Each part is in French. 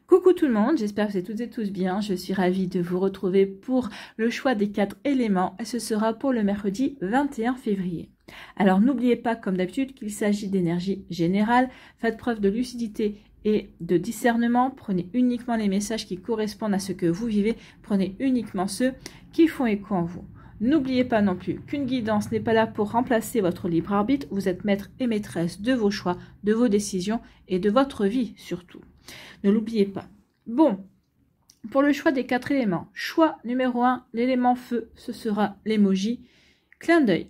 Coucou tout le monde, j'espère que vous êtes toutes et tous bien. Je suis ravie de vous retrouver pour le choix des 4 éléments et ce sera pour le mercredi 21 février. Alors n'oubliez pas comme d'habitude qu'il s'agit d'énergie générale. Faites preuve de lucidité et de discernement. Prenez uniquement les messages qui correspondent à ce que vous vivez. Prenez uniquement ceux qui font écho en vous. N'oubliez pas non plus qu'une guidance n'est pas là pour remplacer votre libre arbitre. Vous êtes maître et maîtresse de vos choix, de vos décisions et de votre vie surtout. Ne l'oubliez pas. Bon, pour le choix des 4 éléments, choix numéro 1, l'élément feu, ce sera l'emoji clin d'œil.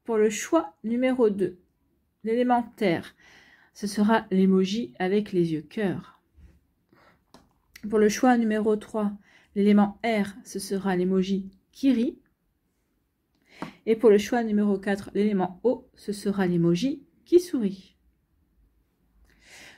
Pour le choix numéro 2, l'élément terre, ce sera l'emoji avec les yeux cœur. Pour le choix numéro 3, l'élément air, ce sera l'emoji qui rit. Et pour le choix numéro 4, l'élément eau, ce sera l'emoji qui sourit.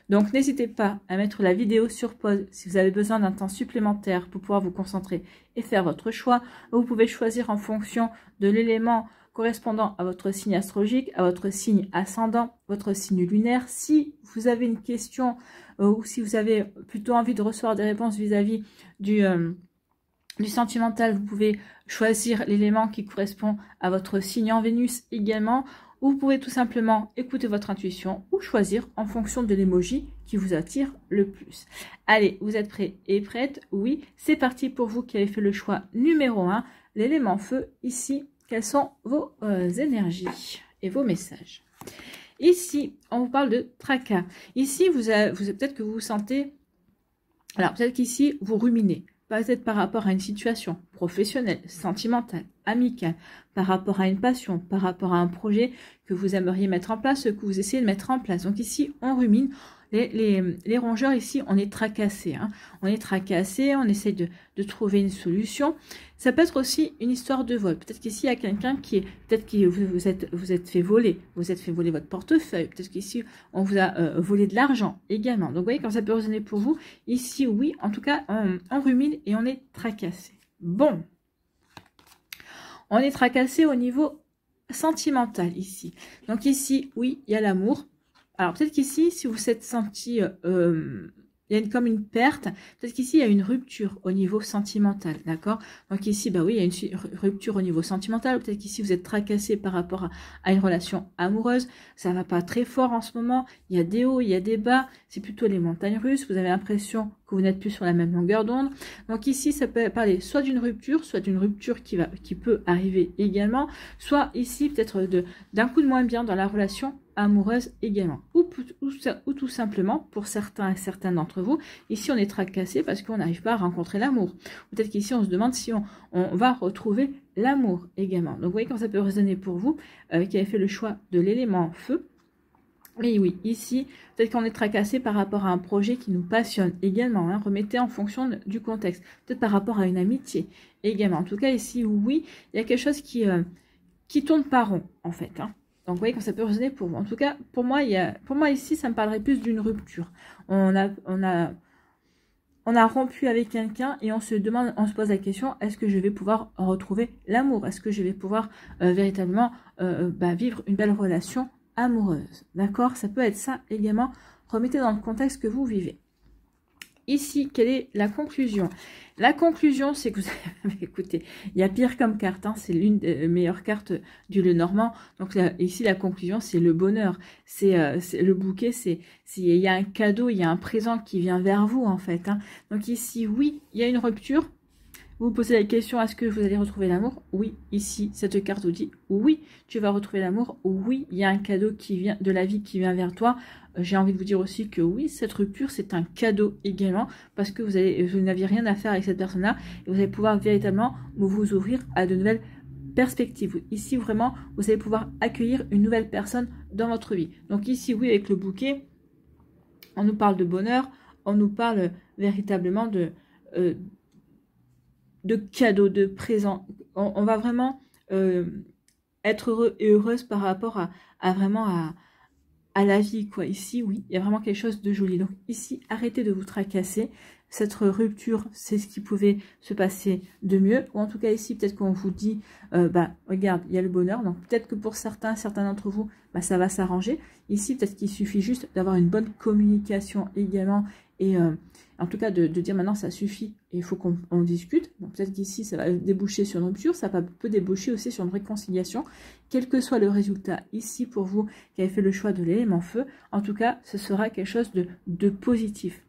Donc n'hésitez pas à mettre la vidéo sur pause si vous avez besoin d'un temps supplémentaire pour pouvoir vous concentrer et faire votre choix. Vous pouvez choisir en fonction de l'élément correspondant à votre signe astrologique, à votre signe ascendant, votre signe lunaire. Si vous avez une question ou si vous avez plutôt envie de recevoir des réponses vis-à-vis du sentimental, vous pouvez choisir l'élément qui correspond à votre signe en Vénus également. Ou vous pouvez tout simplement écouter votre intuition ou choisir en fonction de l'emoji qui vous attire le plus. Allez, vous êtes prêts et prêtes? Oui, c'est parti pour vous qui avez fait le choix numéro 1, l'élément feu. Ici, quelles sont vos énergies et vos messages? Ici, on vous parle de tracas. Ici, peut-être que vous vous sentez... Alors, peut-être qu'ici, vous ruminez. Peut-être par rapport à une situation professionnelle, sentimentale, amicale, par rapport à une passion, par rapport à un projet que vous aimeriez mettre en place, que vous essayez de mettre en place. Donc ici, on rumine. Les rongeurs, ici, on est tracassé. Hein. On est tracassé, on essaie de trouver une solution. Ça peut être aussi une histoire de vol. Peut-être qu'ici, il y a quelqu'un qui est... Peut-être que vous êtes fait voler. Vous êtes fait voler votre portefeuille. Peut-être qu'ici, on vous a volé de l'argent également. Donc, vous voyez, quand ça peut résonner pour vous, ici, oui, en tout cas, on rumine et on est tracassé. Bon. On est tracassé au niveau sentimental, ici. Donc, ici, oui, il y a l'amour. Alors, peut-être qu'ici, si vous vous êtes senti, il y a comme une perte, peut-être qu'ici, il y a une rupture au niveau sentimental, d'accord? Donc ici, bah oui, il y a une rupture au niveau sentimental. Peut-être qu'ici, vous êtes tracassé par rapport à une relation amoureuse. Ça va pas très fort en ce moment. Il y a des hauts, il y a des bas. C'est plutôt les montagnes russes. Vous avez l'impression que vous n'êtes plus sur la même longueur d'onde. Donc ici, ça peut parler soit d'une rupture qui peut arriver également, soit ici, peut-être d'un coup de moins bien dans la relation amoureuse également, ou tout simplement pour certains et certaines d'entre vous, ici on est tracassé parce qu'on n'arrive pas à rencontrer l'amour. Peut-être qu'ici on se demande si on va retrouver l'amour également. Donc vous voyez quand ça peut résonner pour vous qui avez fait le choix de l'élément feu. Et oui, ici, peut-être qu'on est tracassé par rapport à un projet qui nous passionne également. Hein, remettez en fonction du contexte. Peut-être par rapport à une amitié également. En tout cas, ici, oui, il y a quelque chose qui tourne pas rond, en fait. Hein. Donc, vous voyez quand ça peut résonner pour vous. En tout cas, pour moi ici, ça me parlerait plus d'une rupture. On a rompu avec quelqu'un et on se pose la question, est-ce que je vais pouvoir retrouver l'amour? Est-ce que je vais pouvoir véritablement vivre une belle relation amoureuse? D'accord? Ça peut être ça également. Remettez dans le contexte que vous vivez. Ici, quelle est la conclusion? La conclusion, c'est que vous avez... Écoutez, il y a pire comme carte. Hein, c'est l'une des meilleures cartes du Lenormand. Donc ici, la conclusion, c'est le bonheur. C'est le bouquet, il y a un cadeau, il y a un présent qui vient vers vous, en fait. Hein. Donc ici, oui, il y a une rupture. Vous vous posez la question, est-ce que vous allez retrouver l'amour? Oui, ici, cette carte vous dit, oui, tu vas retrouver l'amour. Oui, il y a un cadeau qui vient de la vie qui vient vers toi. J'ai envie de vous dire aussi que oui, cette rupture, c'est un cadeau également, parce que vous n'aviez rien à faire avec cette personne-là, et vous allez pouvoir véritablement vous ouvrir à de nouvelles perspectives. Ici, vraiment, vous allez pouvoir accueillir une nouvelle personne dans votre vie. Donc ici, oui, avec le bouquet, on nous parle de bonheur, on nous parle véritablement de cadeaux, de présents. On va vraiment être heureux et heureuse par rapport à la vie, quoi. Ici, oui, il y a vraiment quelque chose de joli. Donc ici, arrêtez de vous tracasser. Cette rupture, c'est ce qui pouvait se passer de mieux. Ou en tout cas ici, peut-être qu'on vous dit, regarde, il y a le bonheur. Donc peut-être que pour certains d'entre vous, ça va s'arranger. Ici, peut-être qu'il suffit juste d'avoir une bonne communication également et en tout cas de dire maintenant ça suffit et il faut qu'on discute. Peut-être qu'ici ça va déboucher sur une rupture, ça peut déboucher aussi sur une réconciliation, quel que soit le résultat ici pour vous qui avez fait le choix de l'élément feu. En tout cas, ce sera quelque chose de positif.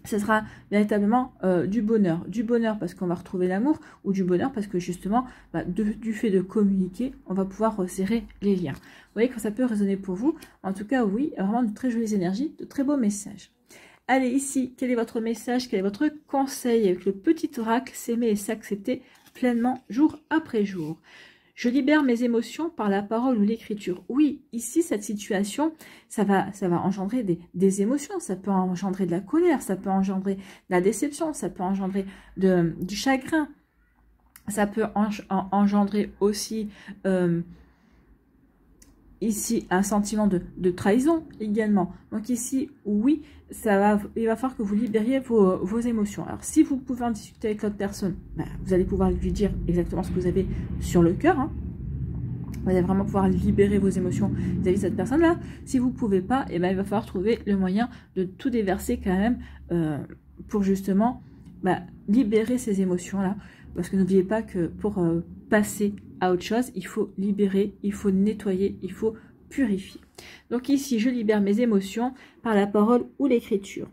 Ce sera véritablement du bonheur parce qu'on va retrouver l'amour, ou du bonheur parce que justement, du fait de communiquer, on va pouvoir resserrer les liens. Vous voyez que ça peut résonner pour vous. En tout cas, oui, vraiment de très jolies énergies, de très beaux messages. Allez, ici, quel est votre message, quel est votre conseil avec le petit oracle, s'aimer et s'accepter pleinement jour après jour? Je libère mes émotions par la parole ou l'écriture. Oui, ici, cette situation, ça va engendrer des émotions. Ça peut engendrer de la colère, ça peut engendrer de la déception, ça peut engendrer du chagrin. Ça peut engendrer aussi, ici, un sentiment de trahison également. Donc ici, oui, il va falloir que vous libériez vos émotions. Alors, si vous pouvez en discuter avec l'autre personne, vous allez pouvoir lui dire exactement ce que vous avez sur le cœur. Hein. Vous allez vraiment pouvoir libérer vos émotions vis-à-vis de cette personne-là. Si vous ne pouvez pas, il va falloir trouver le moyen de tout déverser quand même pour justement libérer ces émotions-là. Parce que n'oubliez pas que pour passer à autre chose, il faut libérer, il faut nettoyer, il faut purifier. Donc ici, je libère mes émotions par la parole ou l'écriture.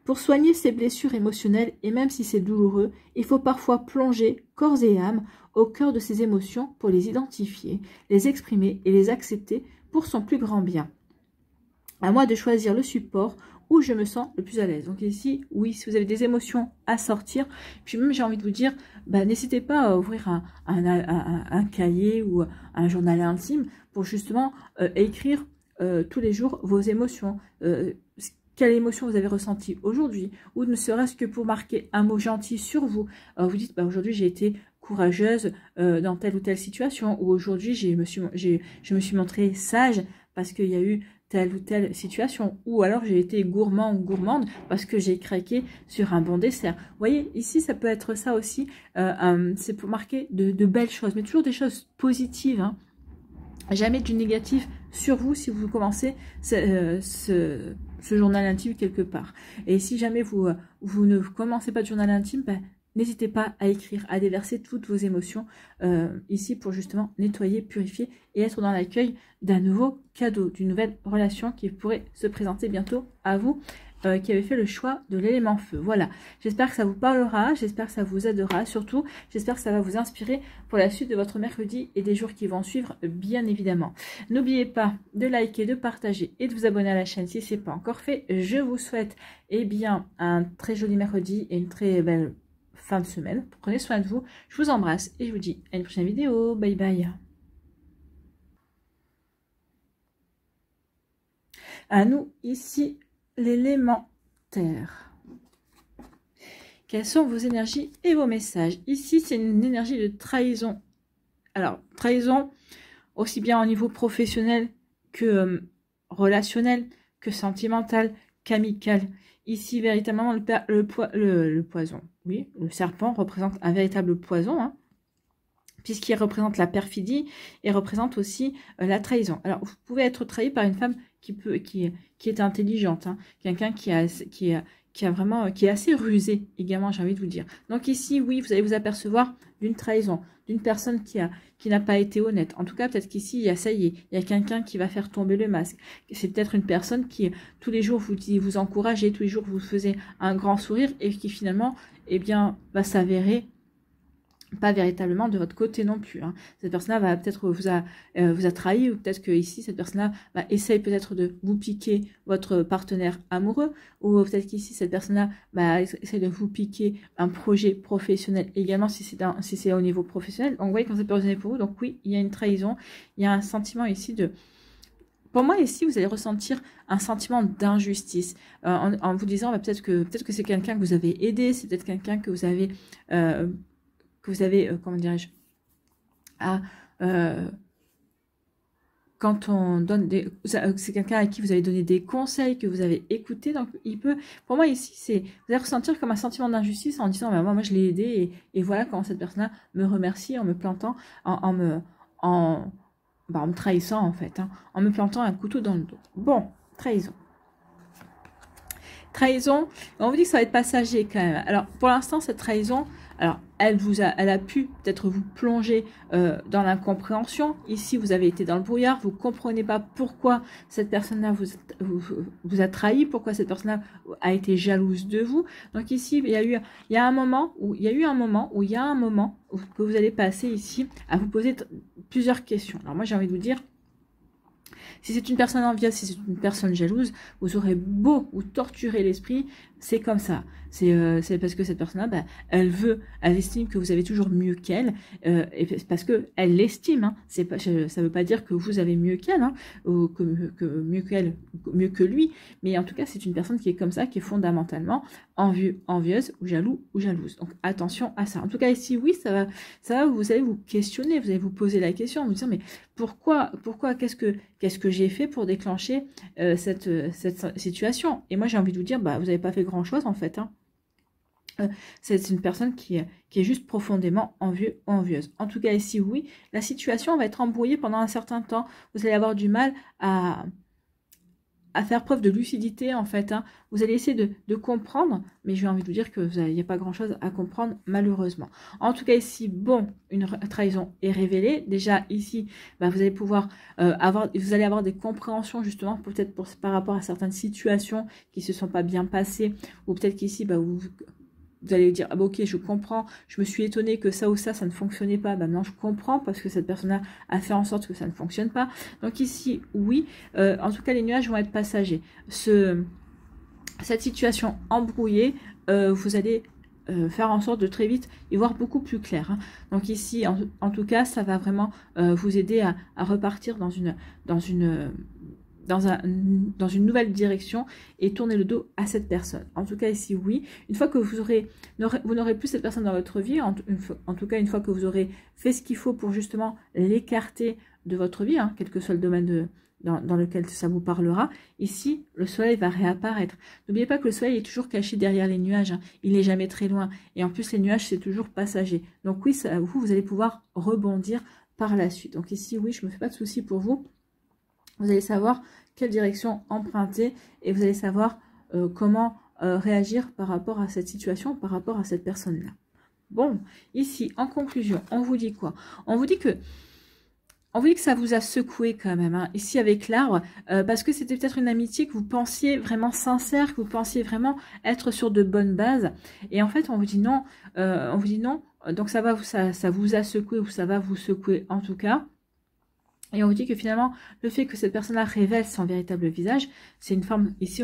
Pour soigner ces blessures émotionnelles, et même si c'est douloureux, il faut parfois plonger corps et âme au cœur de ces émotions pour les identifier, les exprimer et les accepter pour son plus grand bien. À moi de choisir le support où je me sens le plus à l'aise. Donc ici, oui, si vous avez des émotions à sortir, puis même j'ai envie de vous dire, n'hésitez pas à ouvrir un cahier ou un journal intime pour justement écrire tous les jours vos émotions. Quelle émotion vous avez ressentie aujourd'hui, ou ne serait-ce que pour marquer un mot gentil sur vous. Vous dites, aujourd'hui j'ai été courageuse dans telle ou telle situation, ou aujourd'hui je me suis montrée sage parce qu'il y a eu telle ou telle situation, ou alors j'ai été gourmand ou gourmande parce que j'ai craqué sur un bon dessert. Vous voyez, ici ça peut être ça aussi, c'est pour marquer de belles choses, mais toujours des choses positives, hein. Jamais du négatif sur vous si vous commencez ce journal intime quelque part. Et si jamais vous ne commencez pas de journal intime, n'hésitez pas à écrire, à déverser toutes vos émotions ici pour justement nettoyer, purifier et être dans l'accueil d'un nouveau cadeau, d'une nouvelle relation qui pourrait se présenter bientôt à vous, qui avez fait le choix de l'élément feu. Voilà, j'espère que ça vous parlera, j'espère que ça vous aidera, surtout j'espère que ça va vous inspirer pour la suite de votre mercredi et des jours qui vont suivre, bien évidemment. N'oubliez pas de liker, de partager et de vous abonner à la chaîne si ce n'est pas encore fait. Je vous souhaite un très joli mercredi et une très belle fin de semaine. Prenez soin de vous, je vous embrasse et je vous dis à une prochaine vidéo. Bye bye. À nous ici l'élément terre. Quelles sont vos énergies et vos messages? Ici, c'est une énergie de trahison. Alors, trahison, aussi bien au niveau professionnel que relationnel, que sentimental, qu'amical. Ici, véritablement, le poison. Oui, le serpent représente un véritable poison, hein, puisqu'il représente la perfidie et représente aussi la trahison. Alors, vous pouvez être trahi par une femme qui est intelligente, hein, quelqu'un qui est assez rusé également, j'ai envie de vous dire. Donc ici, oui, vous allez vous apercevoir d'une trahison, d'une personne qui n'a pas été honnête. En tout cas, peut-être qu'ici, ça y est, il y a quelqu'un qui va faire tomber le masque. C'est peut-être une personne qui, tous les jours, vous encouragez, tous les jours, vous faisiez un grand sourire et qui finalement, va s'avérer pas véritablement de votre côté non plus, hein. Cette personne-là va peut-être vous a trahi, ou peut-être que ici cette personne-là essaye peut-être de vous piquer votre partenaire amoureux, ou peut-être qu'ici cette personne-là essaye de vous piquer un projet professionnel également si c'est au niveau professionnel. Donc vous voyez quand ça peut résonner pour vous. Donc oui, il y a une trahison, il y a un sentiment ici de... Pour moi, ici, vous allez ressentir un sentiment d'injustice en vous disant peut-être que c'est quelqu'un que vous avez aidé, c'est peut-être quelqu'un que vous avez comment dirais-je, quand on donne c'est quelqu'un à qui vous avez donné des conseils, que vous avez écouté, donc pour moi ici, vous allez ressentir comme un sentiment d'injustice en disant, moi je l'ai aidé, et voilà comment cette personne-là me remercie en me plantant, en me trahissant en fait, hein, en me plantant un couteau dans le dos. Bon, trahison. Trahison, on vous dit que ça va être passager quand même. Alors, pour l'instant, cette trahison, alors, elle a pu peut-être vous plonger dans l'incompréhension. Ici, vous avez été dans le brouillard, vous ne comprenez pas pourquoi cette personne-là vous a trahi, pourquoi cette personne-là a été jalouse de vous. Donc ici, il y a un moment où que vous allez passer ici à vous poser plusieurs questions. Alors moi, j'ai envie de vous dire, si c'est une personne envieuse, si c'est une personne jalouse, vous aurez beau vous torturer l'esprit, c'est comme ça. C'est parce que cette personne-là, elle estime que vous avez toujours mieux qu'elle, et parce que elle l'estime. Hein. Ça veut pas dire que vous avez mieux qu'elle, hein, ou que mieux qu'elle, mieux que lui. Mais en tout cas, c'est une personne qui est comme ça, qui est fondamentalement envieuse ou jaloux ou jalouse. Donc attention à ça. En tout cas, ici, oui, ça va. Vous allez vous questionner, vous allez vous poser la question, vous dire mais pourquoi, qu'est-ce que j'ai fait pour déclencher cette situation? Et moi, j'ai envie de vous dire, vous n'avez pas fait grand-chose en fait. Hein. C'est une personne qui est juste profondément envieux ou envieuse. En tout cas, ici, oui, la situation va être embrouillée pendant un certain temps. Vous allez avoir du mal à faire preuve de lucidité, en fait. Hein. Vous allez essayer de comprendre, mais j'ai envie de vous dire qu'il n'y a pas grand-chose à comprendre, malheureusement. En tout cas, ici, bon, une trahison est révélée. Déjà, ici, vous allez pouvoir vous allez avoir des compréhensions, justement, peut-être par rapport à certaines situations qui ne se sont pas bien passées, ou peut-être qu'ici, vous allez dire, ok, je comprends, je me suis étonnée que ça ou ça ne fonctionnait pas. Maintenant, je comprends parce que cette personne-là a fait en sorte que ça ne fonctionne pas. Donc ici, oui, en tout cas, les nuages vont être passagers. Cette situation embrouillée, vous allez faire en sorte de très vite y voir beaucoup plus clair. Hein. Donc ici, en tout cas, ça va vraiment vous aider à repartir dans une nouvelle direction et tourner le dos à cette personne. En tout cas, ici, oui. Une fois que vous n'aurez plus cette personne dans votre vie, en tout cas, une fois que vous aurez fait ce qu'il faut pour justement l'écarter de votre vie, hein, quel que soit le domaine dans lequel ça vous parlera, ici, le soleil va réapparaître. N'oubliez pas que le soleil est toujours caché derrière les nuages. Hein. Il n'est jamais très loin. Et en plus, les nuages, c'est toujours passager. Donc oui, vous allez pouvoir rebondir par la suite. Donc ici, oui, je ne me fais pas de soucis pour vous. Vous allez savoir quelle direction emprunter et vous allez savoir comment réagir par rapport à cette situation, par rapport à cette personne-là. Bon, ici, en conclusion, on vous dit quoi? On vous dit que ça vous a secoué quand même, hein, ici avec l'arbre, parce que c'était peut-être une amitié que vous pensiez vraiment sincère, que vous pensiez vraiment être sur de bonnes bases. Et en fait, on vous dit non, donc ça vous a secoué ou ça va vous secouer en tout cas. Et on vous dit que finalement, le fait que cette personne-là révèle son véritable visage, c'est une forme, ici,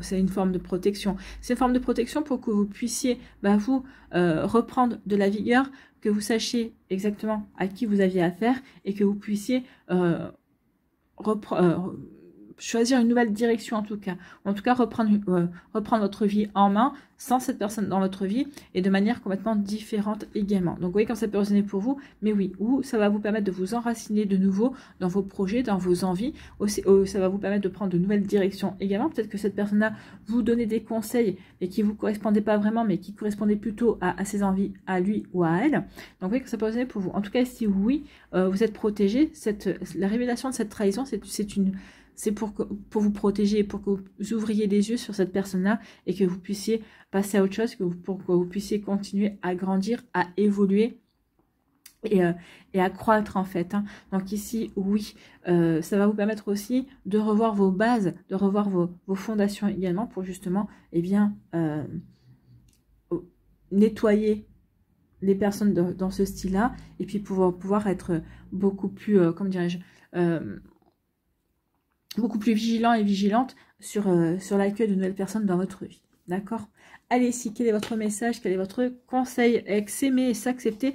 c'est une forme de protection. C'est une forme de protection pour que vous puissiez, vous, reprendre de la vigueur, que vous sachiez exactement à qui vous aviez affaire et que vous puissiez choisir une nouvelle direction en tout cas. En tout cas, reprendre votre vie en main sans cette personne dans votre vie et de manière complètement différente également. Donc, vous voyez quand ça peut résonner pour vous, mais oui, ça va vous permettre de vous enraciner de nouveau dans vos projets, dans vos envies. Aussi, ça va vous permettre de prendre de nouvelles directions également. Peut-être que cette personne-là vous donnait des conseils et qui ne vous correspondaient pas vraiment, mais qui correspondaient plutôt à ses envies, à lui ou à elle. Donc, vous voyez que ça peut résonner pour vous. En tout cas, si oui, vous êtes protégé, la révélation de cette trahison, c'est pour vous protéger, pour que vous ouvriez les yeux sur cette personne-là et que vous puissiez passer à autre chose, pour que vous puissiez continuer à grandir, à évoluer et à croître en fait. Hein. Donc ici, oui, ça va vous permettre aussi de revoir vos bases, de revoir vos fondations également pour justement, nettoyer les personnes dans ce style-là et puis pouvoir être beaucoup plus, comment dirais-je, beaucoup plus vigilant et vigilante sur l'accueil de nouvelles personnes dans votre vie. D'accord? Allez, ici, quel est votre message? Quel est votre conseil? S'aimer et s'accepter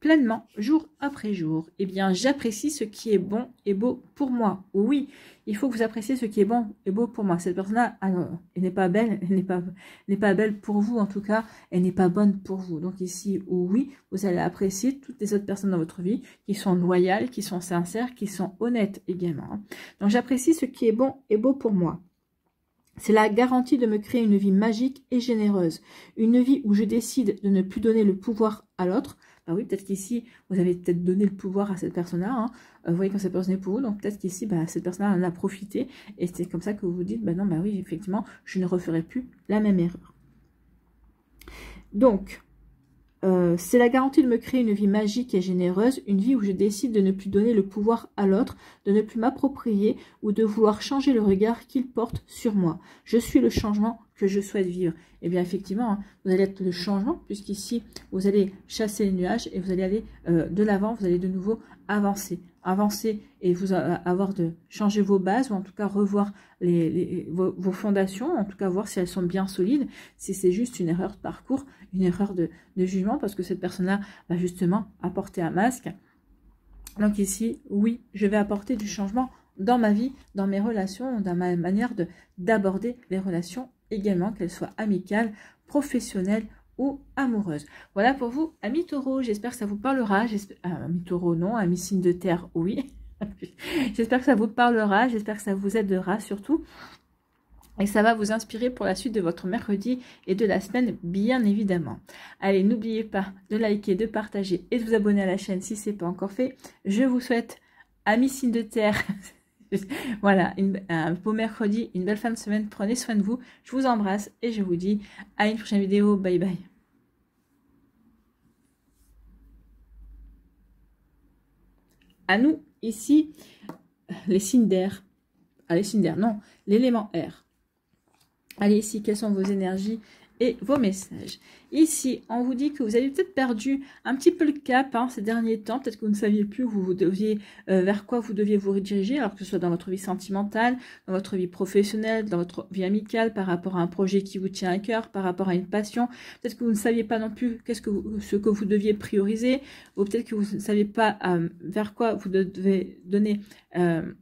pleinement, jour après jour. Eh bien, j'apprécie ce qui est bon et beau pour moi. Oui, il faut que vous appréciez ce qui est bon et beau pour moi. Cette personne-là, elle n'est pas belle, elle n'est pas belle pour vous, en tout cas, elle n'est pas bonne pour vous. Donc ici, oui, vous allez apprécier toutes les autres personnes dans votre vie qui sont loyales, qui sont sincères, qui sont honnêtes également. Donc j'apprécie ce qui est bon et beau pour moi. C'est la garantie de me créer une vie magique et généreuse. Une vie où je décide de ne plus donner le pouvoir à l'autre, bah oui, peut-être qu'ici, vous avez peut-être donné le pouvoir à cette personne-là, hein. Vous voyez quand cette personne est pour vous, donc peut-être qu'ici, bah, cette personne-là en a profité, et c'est comme ça que vous vous dites, bah non, bah oui, effectivement, je ne referai plus la même erreur. Donc, c'est la garantie de me créer une vie magique et généreuse, une vie où je décide de ne plus donner le pouvoir à l'autre, de ne plus m'approprier ou de vouloir changer le regard qu'il porte sur moi. Je suis le changement que je souhaite vivre. Et bien effectivement, hein, vous allez être le changement, puisqu'ici, vous allez chasser les nuages et vous allez aller de l'avant, vous allez de nouveau avancer. Avancer et vous avoir de changer vos bases, ou en tout cas revoir vos fondations, en tout cas voir si elles sont bien solides, si c'est juste une erreur de parcours, une erreur de jugement, parce que cette personne-là va justement apporter un masque. Donc ici, oui, je vais apporter du changement dans ma vie, dans mes relations, dans ma manière d'aborder les relations également, qu'elles soient amicales, professionnelles ou amoureuses. Voilà pour vous, amis taureaux, j'espère que ça vous parlera. Amis taureaux, non, amis signes de terre, oui. J'espère que ça vous parlera, j'espère que ça vous aidera surtout. Et ça va vous inspirer pour la suite de votre mercredi et de la semaine, bien évidemment. Allez, n'oubliez pas de liker, de partager et de vous abonner à la chaîne si ce n'est pas encore fait. Je vous souhaite, amis signes de terre, voilà, un beau mercredi, une belle fin de semaine. Prenez soin de vous. Je vous embrasse et je vous dis à une prochaine vidéo. Bye bye. À nous, ici, les signes d'air. Ah, les signes d'air, non, l'élément air. Allez, ici, quelles sont vos énergies et vos messages. Ici, on vous dit que vous avez peut-être perdu un petit peu le cap hein, ces derniers temps. Peut-être que vous ne saviez plus où vous deviez, vers quoi vous deviez vous rediriger, alors que ce soit dans votre vie sentimentale, dans votre vie professionnelle, dans votre vie amicale, par rapport à un projet qui vous tient à cœur, par rapport à une passion. Peut-être que vous ne saviez pas non plus ce que vous deviez prioriser, ou peut-être que vous ne saviez pas vers quoi vous devez donner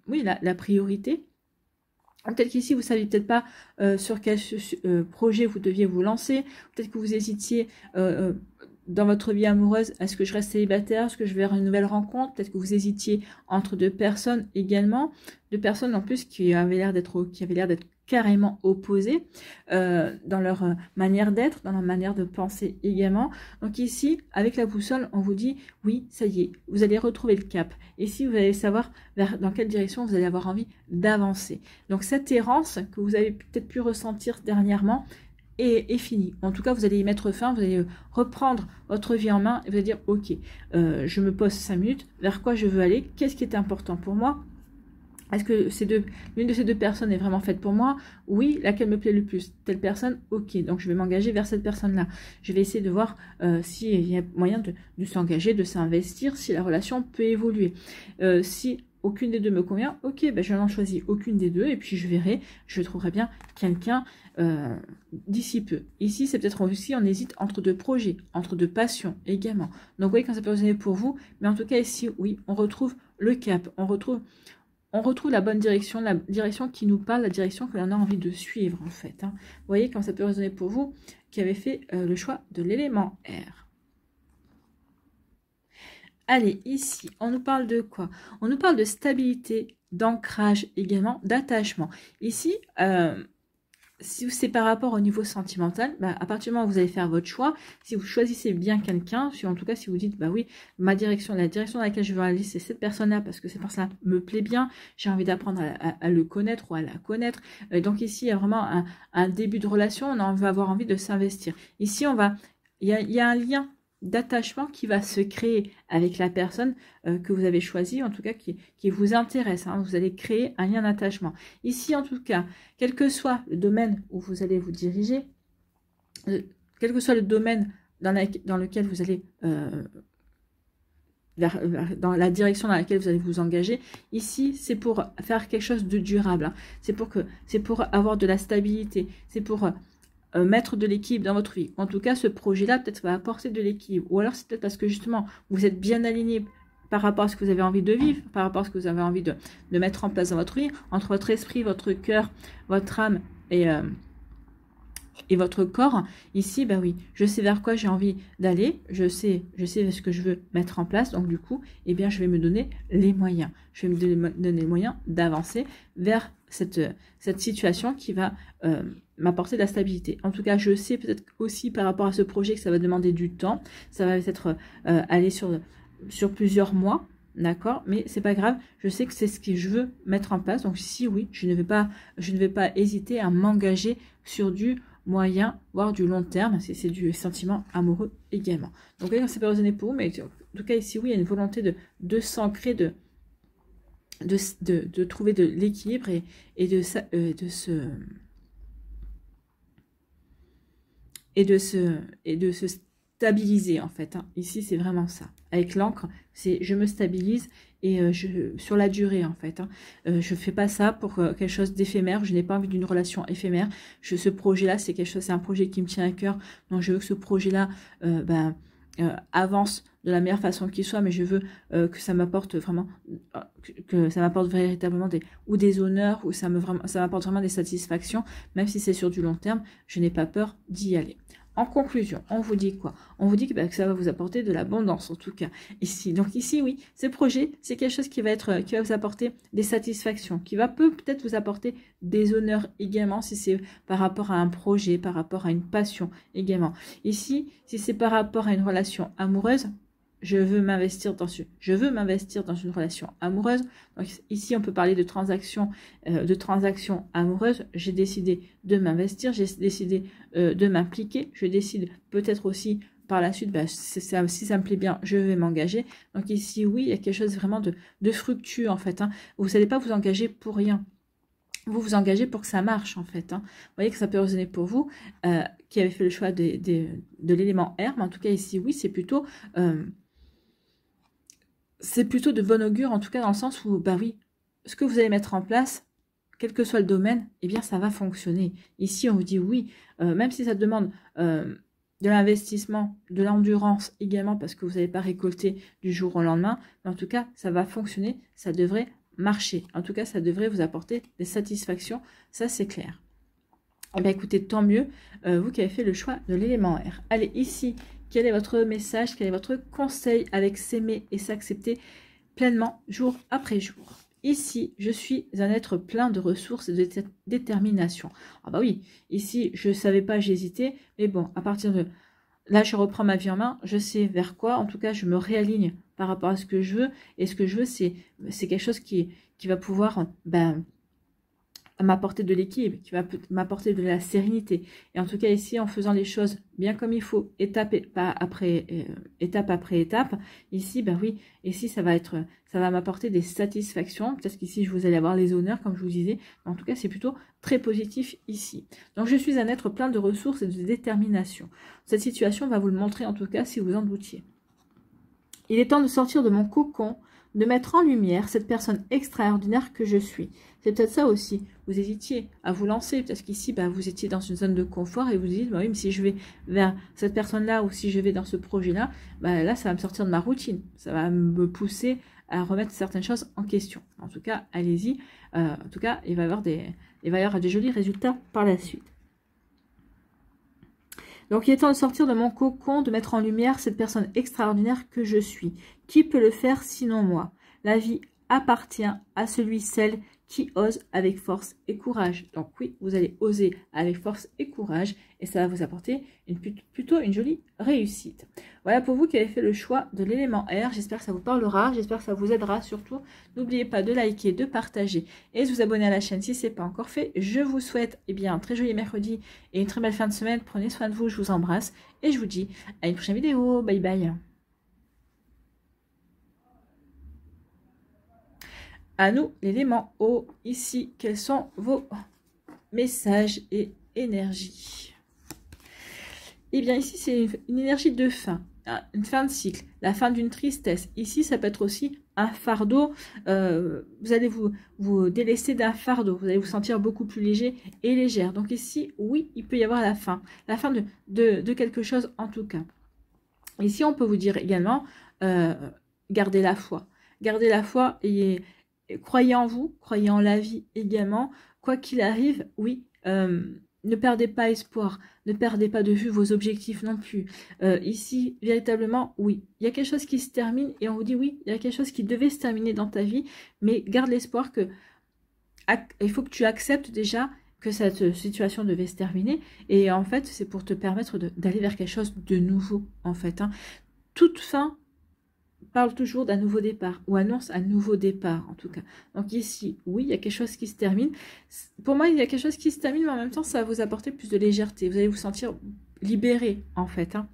oui, la priorité. Peut-être qu'ici, vous ne saviez peut-être pas sur quel projet vous deviez vous lancer. Peut-être que vous hésitiez dans votre vie amoureuse. Est-ce que je reste célibataire? Est-ce que je vais vers une nouvelle rencontre? Peut-être que vous hésitiez entre deux personnes également. Deux personnes en plus qui avaient l'air d'être carrément opposées dans leur manière d'être, dans leur manière de penser également. Donc ici, avec la boussole, on vous dit, oui, ça y est, vous allez retrouver le cap. Ici, vous allez savoir dans quelle direction vous allez avoir envie d'avancer. Donc cette errance que vous avez peut-être pu ressentir dernièrement est finie. En tout cas, vous allez y mettre fin, vous allez reprendre votre vie en main et vous allez dire, ok, je me pose 5 minutes, vers quoi je veux aller, qu'est-ce qui est important pour moi? Est-ce que l'une de ces deux personnes est vraiment faite pour moi? Oui, laquelle me plaît le plus? Telle personne? Ok, donc je vais m'engager vers cette personne-là. Je vais essayer de voir s'il y a moyen de s'engager, de s'investir, si la relation peut évoluer. Si aucune des deux me convient, ok, ben je n'en choisis aucune des deux et puis je verrai, je trouverai bien quelqu'un d'ici peu. Ici, c'est peut-être aussi, on hésite entre deux projets, entre deux passions également. Donc, vous voyez quand ça peut résonner pour vous, mais en tout cas ici, oui, on retrouve le cap, on retrouve la bonne direction, la direction qui nous parle, la direction que l'on a envie de suivre en fait. Hein. Vous voyez quand ça peut résonner pour vous qui avez fait le choix de l'élément R. Allez, ici, on nous parle de quoi? On nous parle de stabilité, d'ancrage également, d'attachement. Ici, si c'est par rapport au niveau sentimental, bah, à partir du moment où vous allez faire votre choix, si vous choisissez bien quelqu'un, en tout cas si vous dites, bah oui, la direction dans laquelle je veux aller, c'est cette personne-là, parce que cette personne-là me plaît bien, j'ai envie d'apprendre à le connaître ou à la connaître. Donc ici, il y a vraiment un début de relation, on va avoir envie de s'investir. Ici, il y a un lien d'attachement qui va se créer avec la personne que vous avez choisie, en tout cas qui vous intéresse. Hein. Vous allez créer un lien d'attachement. Ici, en tout cas, quel que soit le domaine où vous allez vous diriger, quel que soit le domaine dans lequel vous allez, dans la direction dans laquelle vous allez vous engager, ici, c'est pour faire quelque chose de durable. Hein. C'est pour avoir de la stabilité. C'est pour mettre de l'équilibre dans votre vie. En tout cas, ce projet-là, peut-être va apporter de l'équilibre. Ou alors, c'est peut-être parce que justement, vous êtes bien aligné par rapport à ce que vous avez envie de vivre, par rapport à ce que vous avez envie de mettre en place dans votre vie, entre votre esprit, votre cœur, votre âme et votre corps. Ici, bah oui, je sais vers quoi j'ai envie d'aller, je sais ce que je veux mettre en place. Donc, du coup, eh bien, je vais me donner les moyens. Je vais me donner les moyens d'avancer vers cette situation qui va m'apporter de la stabilité. En tout cas, je sais peut-être aussi par rapport à ce projet que ça va demander du temps. Ça va peut-être aller sur plusieurs mois. D'accord, mais c'est pas grave, je sais que c'est ce que je veux mettre en place. Donc si oui, je ne vais pas hésiter à m'engager sur du moyen, voire du long terme, c'est du sentiment amoureux également. Donc ça peut résonner pour vous, mais en tout cas ici oui, il y a une volonté de s'ancrer, de trouver de l'équilibre et de se stabiliser en fait. Hein. Ici, c'est vraiment ça. Avec l'encre, c'est je me stabilise et sur la durée en fait. Hein. Je fais pas ça pour quelque chose d'éphémère. Je n'ai pas envie d'une relation éphémère. Ce projet-là, c'est un projet qui me tient à cœur. Donc, je veux que ce projet-là avance de la meilleure façon qu'il soit, mais je veux que ça m'apporte vraiment, que ça m'apporte véritablement des honneurs, ou ça m'apporte vraiment des satisfactions, même si c'est sur du long terme. Je n'ai pas peur d'y aller. En conclusion, on vous dit quoi? On vous dit que ça va vous apporter de l'abondance, en tout cas, ici. Donc ici, oui, ce projet, c'est quelque chose qui va vous apporter des satisfactions, qui va peut-être vous apporter des honneurs également, si c'est par rapport à un projet, par rapport à une passion également. Ici, si c'est par rapport à une relation amoureuse, je veux m'investir dans une relation amoureuse. Donc ici, on peut parler de transactions amoureuses. J'ai décidé de m'investir, j'ai décidé de m'impliquer. Je décide peut-être aussi par la suite, si ça me plaît bien, je vais m'engager. Donc ici, oui, il y a quelque chose vraiment de fructueux en fait. Hein. Vous n'allez pas vous engager pour rien. Vous vous engagez pour que ça marche en fait. Hein. Vous voyez que ça peut résonner pour vous qui avez fait le choix de l'élément R. Mais en tout cas ici, oui, c'est plutôt de bon augure, en tout cas dans le sens où, oui, ce que vous allez mettre en place, quel que soit le domaine, eh bien, ça va fonctionner. Ici, on vous dit oui, même si ça demande de l'investissement, de l'endurance également, parce que vous n'allez pas récolter du jour au lendemain, mais en tout cas, ça va fonctionner, ça devrait marcher. En tout cas, ça devrait vous apporter des satisfactions, ça c'est clair. Eh bien, écoutez, tant mieux, vous qui avez fait le choix de l'élément R. Allez, ici, quel est votre message, quel est votre conseil avec s'aimer et s'accepter pleinement jour après jour? Ici, je suis un être plein de ressources et de détermination. Ah bah oui, ici, je ne savais pas, j'hésitais, mais bon, à partir de là, je reprends ma vie en main, je sais vers quoi, en tout cas, je me réaligne par rapport à ce que je veux, et ce que je veux, c'est quelque chose qui va pouvoir m'apporter de l'équilibre, qui va m'apporter de la sérénité. Et en tout cas, ici, en faisant les choses bien comme il faut, étape après étape, ici, oui, ici, ça va m'apporter des satisfactions. Peut-être qu'ici, je vous allez avoir les honneurs, comme je vous disais. Mais en tout cas, c'est plutôt très positif ici. Donc, je suis un être plein de ressources et de détermination. Cette situation va vous le montrer, en tout cas, si vous en doutiez. Il est temps de sortir de mon cocon, de mettre en lumière cette personne extraordinaire que je suis. C'est peut-être ça aussi. Vous hésitiez à vous lancer, parce qu'ici, vous étiez dans une zone de confort et vous dites, oui, mais si je vais vers cette personne-là ou si je vais dans ce projet-là, là, ça va me sortir de ma routine. Ça va me pousser à remettre certaines choses en question. En tout cas, allez-y. En tout cas, il va y avoir des jolis résultats par la suite. Donc, il est temps de sortir de mon cocon, de mettre en lumière cette personne extraordinaire que je suis. Qui peut le faire sinon moi? La vie appartient à celle qui ose avec force et courage. Donc oui, vous allez oser avec force et courage et ça va vous apporter plutôt une jolie réussite. Voilà pour vous qui avez fait le choix de l'élément R. J'espère que ça vous parlera, j'espère que ça vous aidera surtout. N'oubliez pas de liker, de partager et de vous abonner à la chaîne si ce n'est pas encore fait. Je vous souhaite un très joli mercredi et une très belle fin de semaine. Prenez soin de vous, je vous embrasse et je vous dis à une prochaine vidéo. Bye bye. À nous, l'élément O, ici, quels sont vos messages et énergies? Eh bien, ici, c'est une énergie de fin, une fin de cycle, la fin d'une tristesse. Ici, ça peut être aussi un fardeau. Vous allez vous délaisser d'un fardeau. Vous allez vous sentir beaucoup plus léger et légère. Donc ici, oui, il peut y avoir la fin de quelque chose en tout cas. Ici, on peut vous dire également, gardez la foi. Gardez la foi et croyez en vous, croyez en la vie également. Quoi qu'il arrive, oui, ne perdez pas espoir, ne perdez pas de vue vos objectifs non plus. Ici, véritablement, oui, il y a quelque chose qui se termine et on vous dit oui, il y a quelque chose qui devait se terminer dans ta vie, mais garde l'espoir que il faut que tu acceptes déjà que cette situation devait se terminer. Et en fait, c'est pour te permettre d'aller vers quelque chose de nouveau, en fait. Hein. Toute fin parle toujours d'un nouveau départ, ou annonce un nouveau départ, en tout cas. Donc ici, oui, il y a quelque chose qui se termine. Pour moi, il y a quelque chose qui se termine, mais en même temps, ça va vous apporter plus de légèreté. Vous allez vous sentir libéré, en fait. Hein.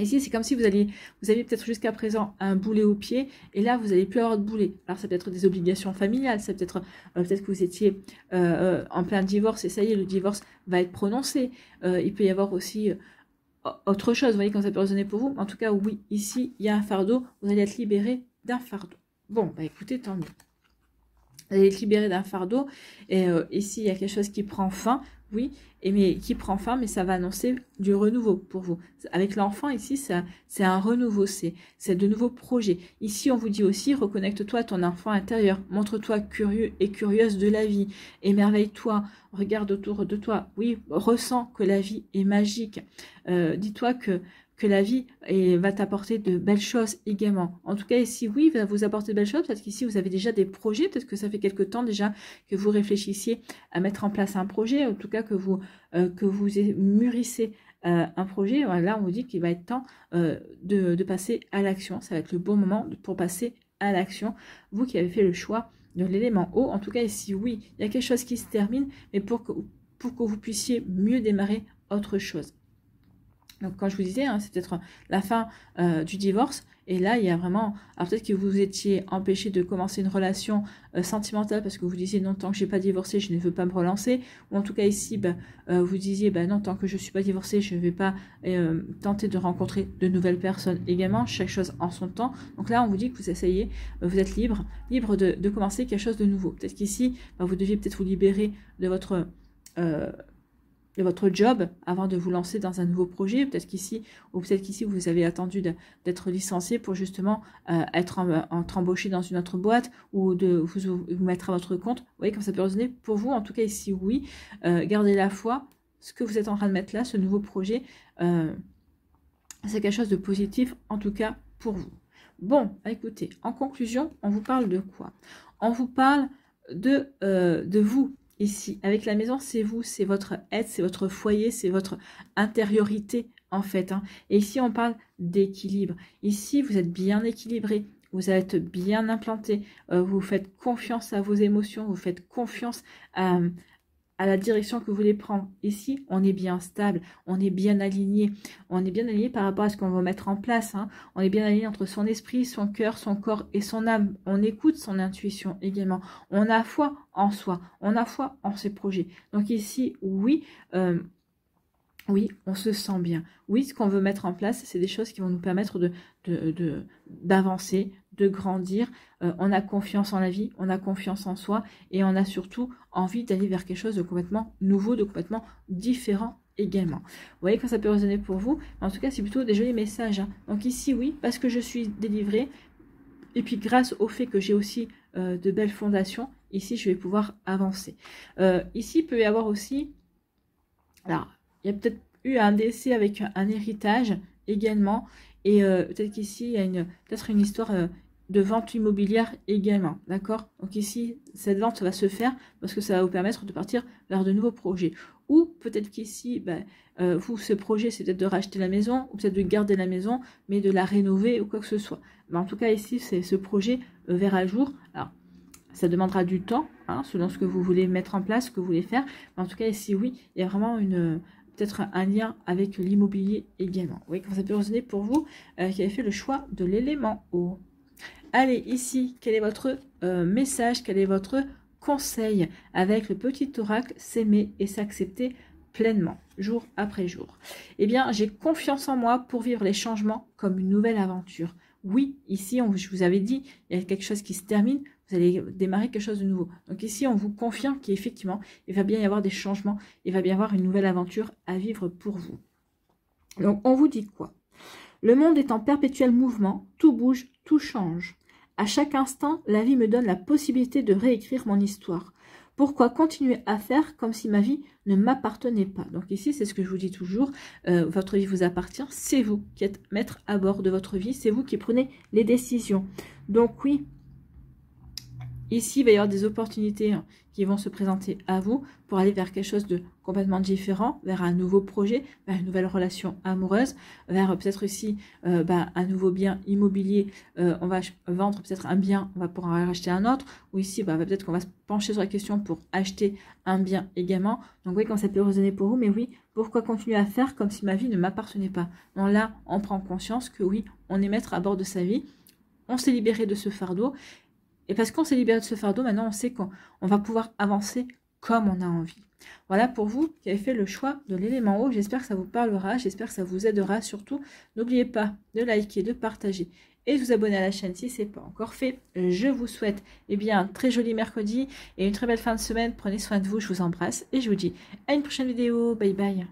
Ici, c'est comme si vous aviez peut-être jusqu'à présent un boulet au pied, et là, vous n'allez plus avoir de boulet. Alors, ça peut être des obligations familiales, ça peut être peut-être que vous étiez en plein divorce, et ça y est, le divorce va être prononcé. Il peut y avoir aussi autre chose, vous voyez, quand ça peut résonner pour vous. En tout cas, oui, ici, il y a un fardeau, vous allez être libéré d'un fardeau. Bon, bah écoutez, tant mieux. Vous allez être libéré d'un fardeau, et ici, il y a quelque chose qui prend fin, oui, mais qui prend fin, mais ça va annoncer du renouveau pour vous. Avec l'enfant, ici, c'est un renouveau, c'est de nouveaux projets. Ici, on vous dit aussi, reconnecte-toi à ton enfant intérieur, montre-toi curieux et curieuse de la vie, émerveille-toi, regarde autour de toi, oui, ressens que la vie est magique, dis-toi que la vie va t'apporter de belles choses également. En tout cas, ici, oui, va vous apporter de belles choses. Peut-être qu'ici, vous avez déjà des projets. Peut-être que ça fait quelque temps déjà que vous réfléchissiez à mettre en place un projet. En tout cas, que vous mûrissez un projet. Là, on vous dit qu'il va être temps de passer à l'action. Ça va être le bon moment pour passer à l'action. Vous qui avez fait le choix de l'élément eau. En tout cas, ici, oui, il y a quelque chose qui se termine, mais pour que vous puissiez mieux démarrer autre chose. Donc, quand je vous disais, hein, c'est peut-être la fin du divorce. Et là, il y a vraiment... Alors, peut-être que vous étiez empêché de commencer une relation sentimentale parce que vous disiez, non, tant que je n'ai pas divorcé, je ne veux pas me relancer. Ou en tout cas, ici, vous disiez, non, tant que je ne suis pas divorcée, je ne vais pas tenter de rencontrer de nouvelles personnes également. Chaque chose en son temps. Donc là, on vous dit que vous essayez, vous êtes libre de commencer quelque chose de nouveau. Peut-être qu'ici, vous deviez peut-être vous libérer de votre job avant de vous lancer dans un nouveau projet. Peut-être qu'ici, vous avez attendu d'être licencié pour justement être embauché dans une autre boîte ou de vous mettre à votre compte. Vous voyez comme ça peut résonner pour vous. En tout cas, ici, oui. Gardez la foi. Ce que vous êtes en train de mettre là, ce nouveau projet, c'est quelque chose de positif, en tout cas pour vous. Bon, écoutez, en conclusion, on vous parle de quoi? On vous parle de vous. Ici, avec la maison, c'est vous, c'est votre aide, c'est votre foyer, c'est votre intériorité en fait. Hein. Et ici, on parle d'équilibre. Ici, vous êtes bien équilibré, vous êtes bien implanté, vous faites confiance à vos émotions, vous faites confiance à la direction que vous voulez prendre. Ici, on est bien stable, on est bien aligné. On est bien aligné par rapport à ce qu'on va mettre en place. Hein. On est bien aligné entre son esprit, son cœur, son corps et son âme. On écoute son intuition également. On a foi en soi. On a foi en ses projets. Donc ici, oui, oui, on se sent bien. Oui, ce qu'on veut mettre en place, c'est des choses qui vont nous permettre d'avancer, de grandir. On a confiance en la vie, on a confiance en soi et on a surtout envie d'aller vers quelque chose de complètement nouveau, de complètement différent également. Vous voyez quand ça peut résonner pour vous. En tout cas, c'est plutôt des jolis messages. Hein. Donc ici, oui, parce que je suis délivrée. Et puis grâce au fait que j'ai aussi de belles fondations, ici, je vais pouvoir avancer. Ici, il peut y avoir aussi... Alors, il y a peut-être eu un décès avec un héritage également. Et peut-être qu'ici, il y a peut-être une histoire de vente immobilière également. D'accord? Donc ici, cette vente va se faire parce que ça va vous permettre de partir vers de nouveaux projets. Ou peut-être qu'ici, vous, ce projet, c'est peut-être de racheter la maison ou peut-être de garder la maison, mais de la rénover ou quoi que ce soit. Mais en tout cas, ici, c'est ce projet verra le jour. Alors, ça demandera du temps, hein, selon ce que vous voulez mettre en place, ce que vous voulez faire. Mais en tout cas, ici, oui, il y a vraiment peut-être un lien avec l'immobilier également. Vous voyez comment ça peut résonner pour vous qui avez fait le choix de l'élément eau. Allez, ici, quel est votre message, quel est votre conseil avec le petit oracle s'aimer et s'accepter pleinement, jour après jour? Eh bien, j'ai confiance en moi pour vivre les changements comme une nouvelle aventure. Oui, ici, je vous avais dit, il y a quelque chose qui se termine, vous allez démarrer quelque chose de nouveau. Donc ici, on vous confirme qu'effectivement, il va bien y avoir des changements, il va bien y avoir une nouvelle aventure à vivre pour vous. Donc, on vous dit quoi? Le monde est en perpétuel mouvement, tout bouge, tout change. À chaque instant, la vie me donne la possibilité de réécrire mon histoire. Pourquoi continuer à faire comme si ma vie ne m'appartenait pas? Donc ici, c'est ce que je vous dis toujours, votre vie vous appartient, c'est vous qui êtes maître à bord de votre vie, c'est vous qui prenez les décisions. Donc oui, Ici, il va y avoir des opportunités qui vont se présenter à vous pour aller vers quelque chose de complètement différent, vers un nouveau projet, vers une nouvelle relation amoureuse, vers peut-être aussi un nouveau bien immobilier. On va vendre peut-être un bien, on va pouvoir en racheter un autre. Ou ici, peut-être qu'on va se pencher sur la question pour acheter un bien également. Donc oui, quand ça peut résonner pour vous, mais oui, pourquoi continuer à faire comme si ma vie ne m'appartenait pas? Donc là, on prend conscience que oui, on est maître à bord de sa vie. On s'est libéré de ce fardeau. Et parce qu'on s'est libéré de ce fardeau, maintenant on sait qu'on va pouvoir avancer comme on a envie. Voilà pour vous qui avez fait le choix de l'élément eau. J'espère que ça vous parlera, j'espère que ça vous aidera. Surtout, n'oubliez pas de liker, de partager et de vous abonner à la chaîne si ce n'est pas encore fait. Je vous souhaite un très joli mercredi et une très belle fin de semaine. Prenez soin de vous, je vous embrasse et je vous dis à une prochaine vidéo. Bye bye.